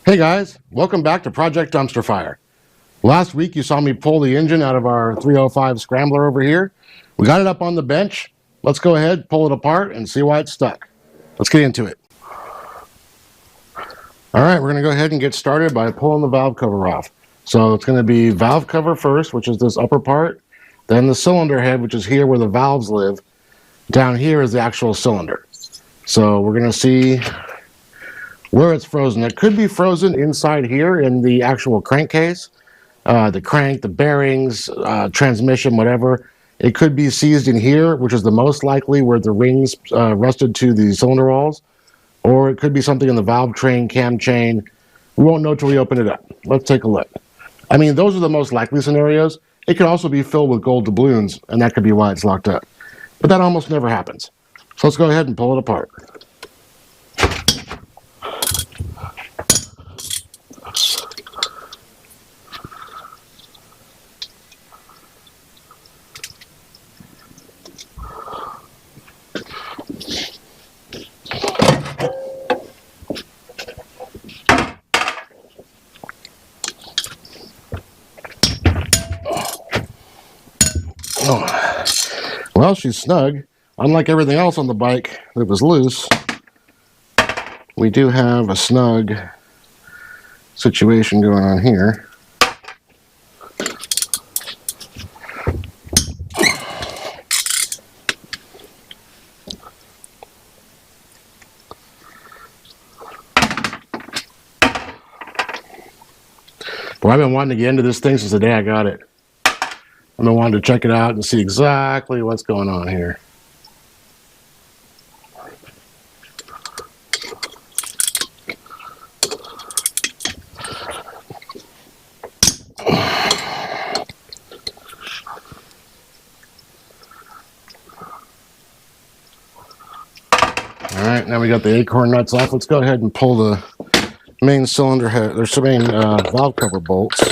Hey guys, welcome back to Project Dumpster Fire. Last week you saw me pull the engine out of our 305 Scrambler over here. We got it up on the bench. Let's go ahead, pull it apart, and see why it's stuck. Let's get into it. Alright, we're going to go ahead and get started by pulling the valve cover off. So it's going to be valve cover first, which is this upper part, then the cylinder head, which is here where the valves live. Down here is the actual cylinder. So we're going to see where it's frozen. It could be frozen inside here in the actual crankcase, the crank, the bearings, transmission, whatever. It could be seized in here, which is the most likely where the rings rusted to the cylinder walls, or it could be something in the valve train, cam chain. We won't know till we open it up. Let's take a look. I mean, those are the most likely scenarios. It could also be filled with gold doubloons, and that could be why it's locked up. But that almost never happens. So let's go ahead and pull it apart. Oh. Well, she's snug. Unlike everything else on the bike that was loose, we do have a snug situation going on here. Boy, I've been wanting to get into this thing since the day I got it. I've been wanting to check it out and see exactly what's going on here. Alright, now we got the acorn nuts off. Let's go ahead and pull the main cylinder head. There's the main valve cover bolts.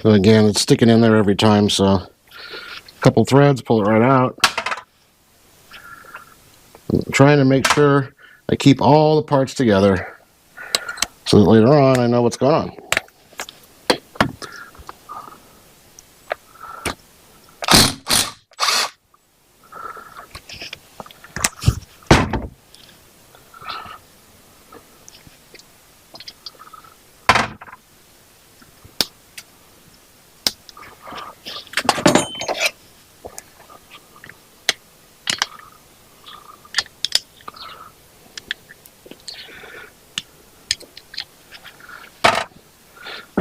So again, it's sticking in there every time, so a couple threads, pull it right out. I'm trying to make sure I keep all the parts together so that later on I know what's going on.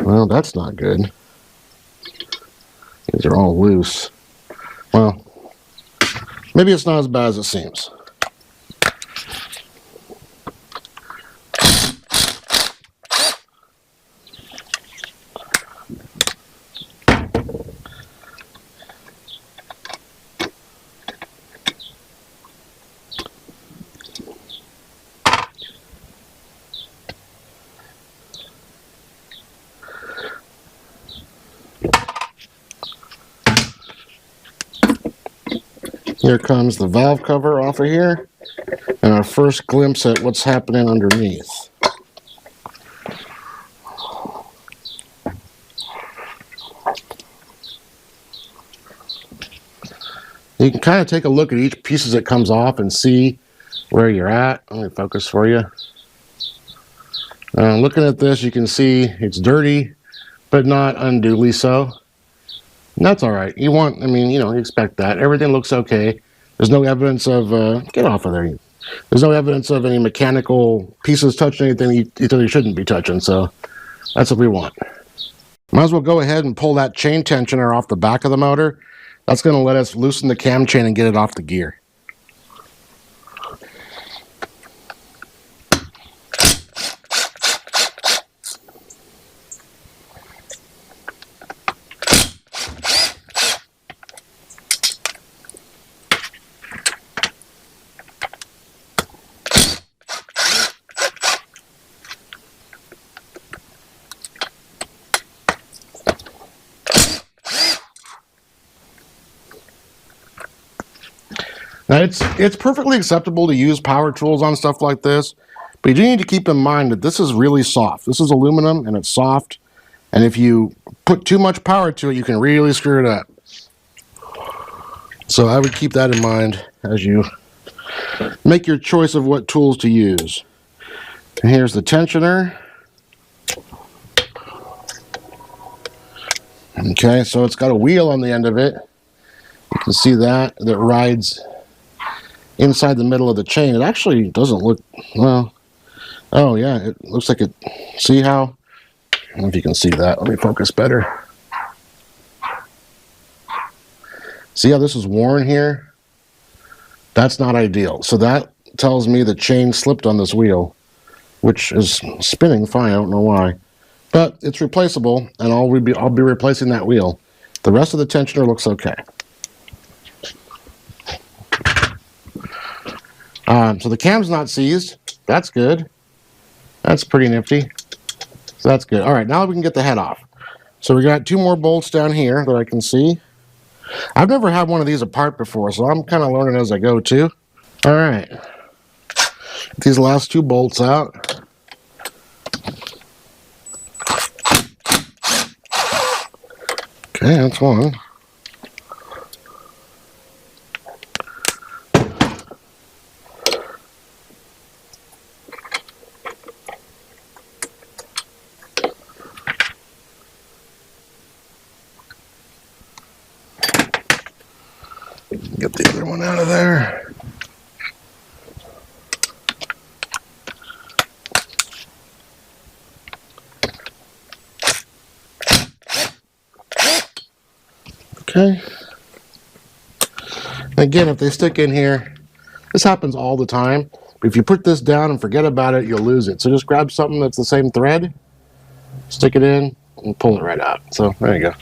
Well, that's not good. These are all loose. Well, maybe it's not as bad as it seems. Here comes the valve cover off of here, and our first glimpse at what's happening underneath. You can kind of take a look at each piece as it comes off and see where you're at. Let me focus for you. Looking at this, you can see it's dirty, but not unduly so. And that's all right. You expect that. Everything looks okay. There's no evidence of, get off of there. There's no evidence of any mechanical pieces touching anything you shouldn't be touching, so that's what we want. Might as well go ahead and pull that chain tensioner off the back of the motor. That's going to let us loosen the cam chain and get it off the gear. Now, it's perfectly acceptable to use power tools on stuff like this, but you do need to keep in mind that this is really soft. This is aluminum, and it's soft, and if you put too much power to it, you can really screw it up. So I would keep that in mind as you make your choice of what tools to use. And here's the tensioner. Okay, so it's got a wheel on the end of it. You can see that rides inside the middle of the chain. It actually doesn't look, well, oh yeah, it looks like it, see how, I don't know if you can see that. Let me focus better. See how this is worn here? That's not ideal. So that tells me the chain slipped on this wheel, which is spinning fine, I don't know why. But it's replaceable, and I'll be replacing that wheel. The rest of the tensioner looks okay. So the cam's not seized. That's good. That's pretty nifty. So that's good. All right, now we can get the head off. So we got 2 more bolts down here that I can see. I've never had one of these apart before, so I'm kind of learning as I go too. All right. Get these last 2 bolts out. Okay, that's one. Get the other one out of there. Okay. Again, if they stick in here, this happens all the time. But if you put this down and forget about it, you'll lose it. So just grab something that's the same thread, stick it in, and pull it right out. So there you go.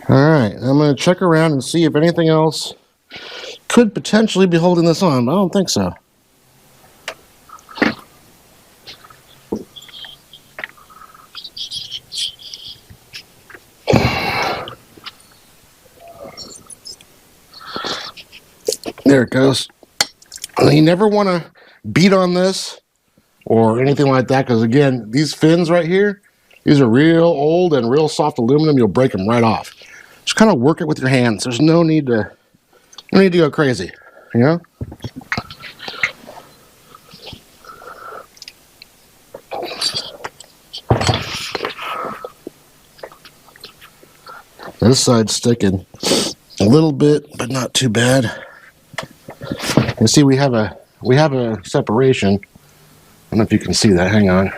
All right, I'm going to check around and see if anything else could potentially be holding this on, but I don't think so. There it goes. You never want to beat on this or anything like that, because again, these fins right here, these are real old and real soft aluminum. You'll break them right off. Just kind of work it with your hands. There's no need to go crazy, you know? This side's sticking a little bit, but not too bad. You see, we have a separation. I don't know if you can see that. Hang on.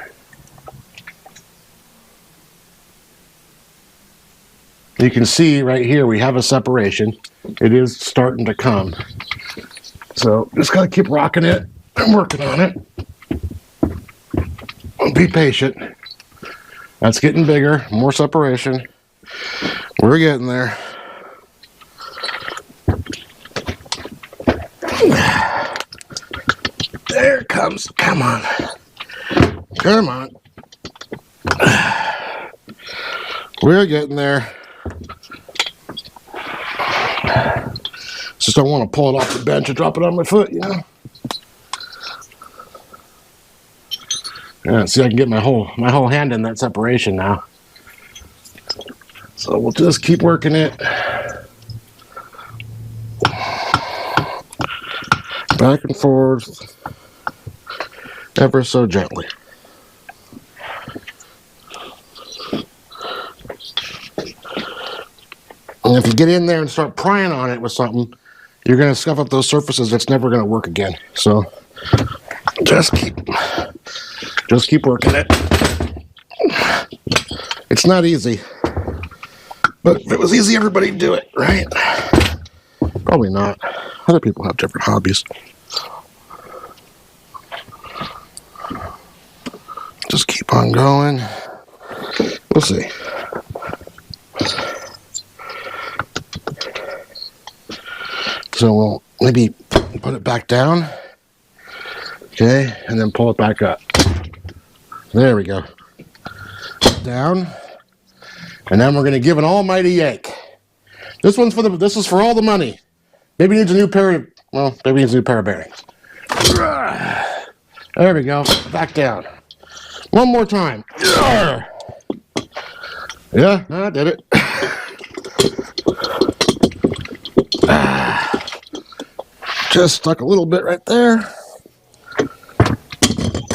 You can see right here we have a separation. It is starting to come. So just gotta keep rocking it. I'm working on it. Be patient. That's getting bigger. More separation. We're getting there. There it comes. Come on. Come on. We're getting there. Just don't want to pull it off the bench and drop it on my foot, you know? Yeah, see, I can get my whole hand in that separation now. So we'll just keep working it. Back and forth, ever so gently. And if you get in there and start prying on it with something, you're going to scuff up those surfaces. That's never going to work again. So just keep Just keep working it. It's not easy. But if it was easy, everybody'd do it, right? Probably not. Other people have different hobbies. Just keep on going. We'll see. So we'll maybe put it back down. Okay, and then pull it back up. There we go. Down. And then we're going to give an almighty yank. This is for all the money. Maybe he needs a new pair of, well, maybe he needs a new pair of bearings. There we go. Back down. One more time. Yeah, I did it. Just stuck a little bit right there.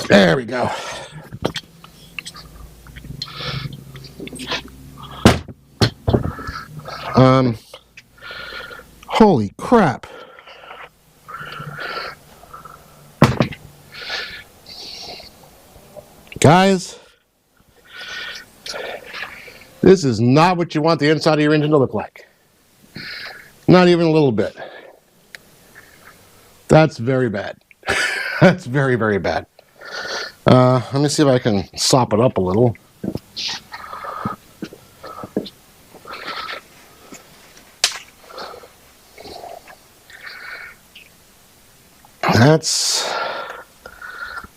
There we go. Holy crap. Guys, this is not what you want the inside of your engine to look like. Not even a little bit. That's very bad. That's very, very bad. Let me see if I can sop it up a little. That's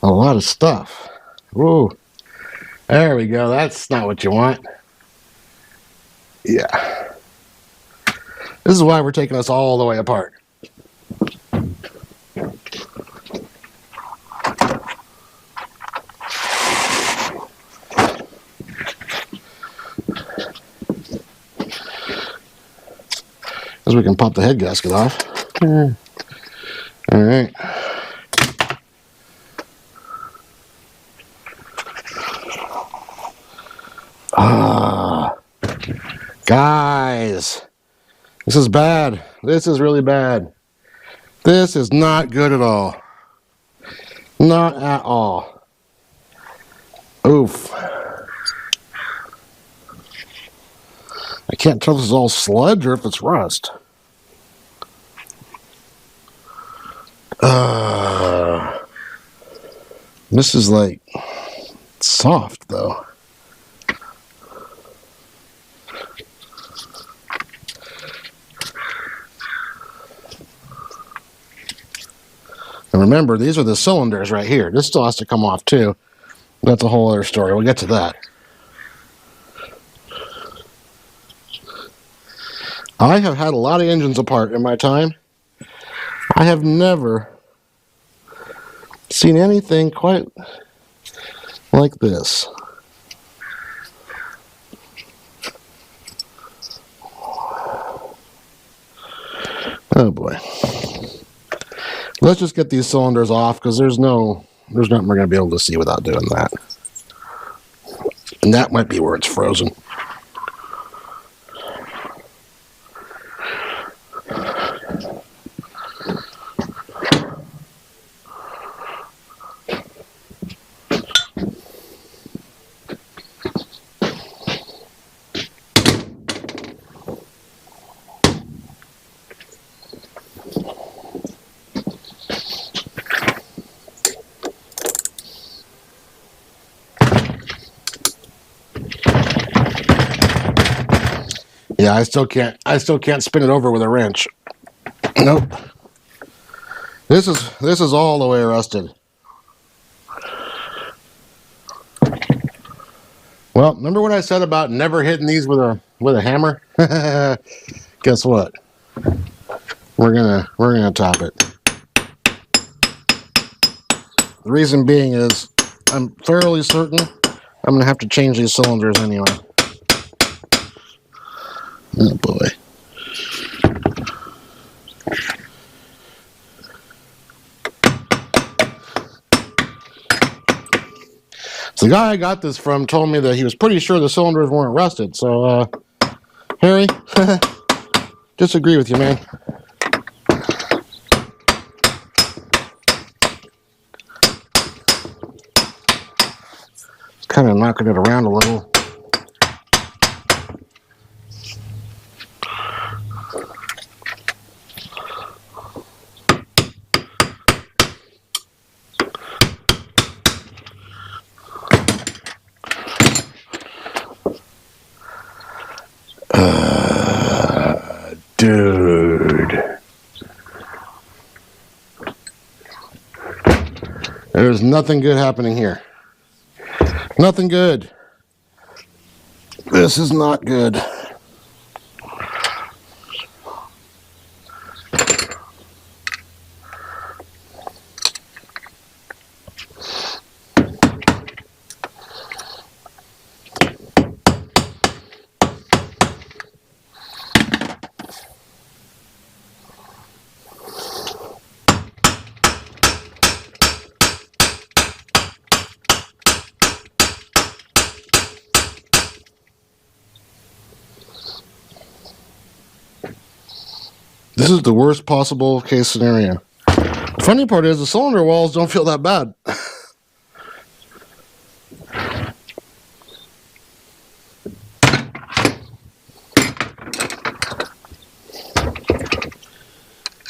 a lot of stuff. Whoa. There we go. That's not what you want. Yeah. This is why we're taking this all the way apart. As we can pop the head gasket off. All right. Guys, this is bad. This is really bad. This is not good at all. Not at all. Oof. I can't tell if this is all sludge or if it's rust. This is like soft though. And remember, these are the cylinders right here. This still has to come off too. That's a whole other story. We'll get to that. I have had a lot of engines apart in my time. I have never seen anything quite like this. Oh boy. Let's just get these cylinders off because there's nothing we're going to be able to see without doing that. And that might be where it's frozen. Yeah, I still can't spin it over with a wrench. Nope. This is all the way rusted. Well, remember what I said about never hitting these with a hammer? Guess what? We're gonna top it. The reason being is I'm fairly certain I'm gonna have to change these cylinders anyway. Oh boy. So the guy I got this from told me that he was pretty sure the cylinders weren't rusted. So, Harry, disagree with you, man. knocking it around a little. Dude. There's nothing good happening here. Nothing good. This is not good. This is the worst possible case scenario. The funny part is the cylinder walls don't feel that bad.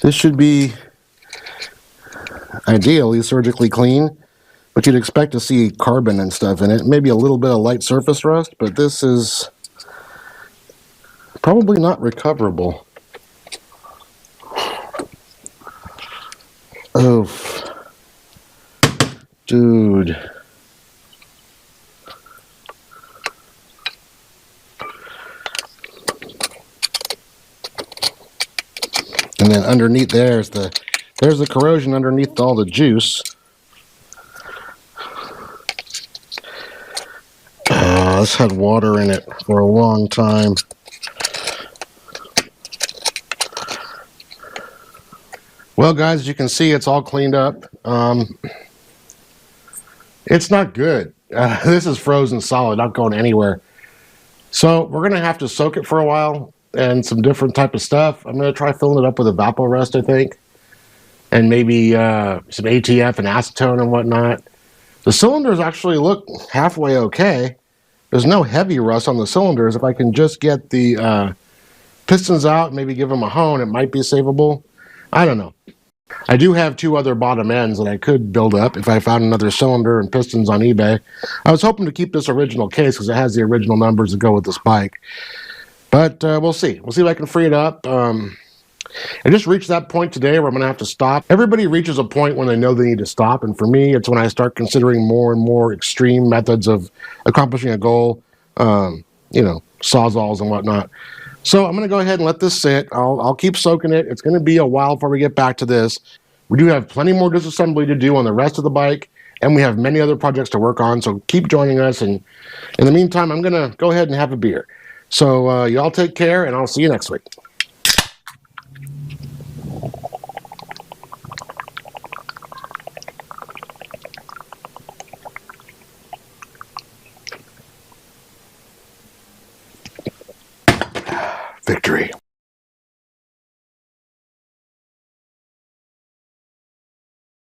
This should be ideally surgically clean, but you'd expect to see carbon and stuff in it. Maybe a little bit of light surface rust, but this is probably not recoverable. Oh, dude. And then underneath there's the corrosion underneath all the juice. This had water in it for a long time. Well, guys, as you can see, it's all cleaned up. It's not good. This is frozen solid, not going anywhere. So we're going to have to soak it for a while and some different type of stuff. I'm going to try filling it up with evaporest, I think, and maybe some ATF and acetone and whatnot. The cylinders actually look halfway okay. There's no heavy rust on the cylinders. If I can just get the pistons out, maybe give them a hone, it might be savable. I don't know. I do have two other bottom ends that I could build up if I found another cylinder and pistons on eBay. I was hoping to keep this original case because it has the original numbers that go with this bike. But we'll see. We'll see if I can free it up. I just reached that point today where I'm going to have to stop. Everybody reaches a point when they know they need to stop. And for me, it's when I start considering more and more extreme methods of accomplishing a goal, you know, sawzalls and whatnot. So I'm going to go ahead and let this sit. I'll keep soaking it. It's going to be a while before we get back to this. We do have plenty more disassembly to do on the rest of the bike, and we have many other projects to work on, so keep joining us. And in the meantime, I'm going to go ahead and have a beer. So y'all take care, and I'll see you next week.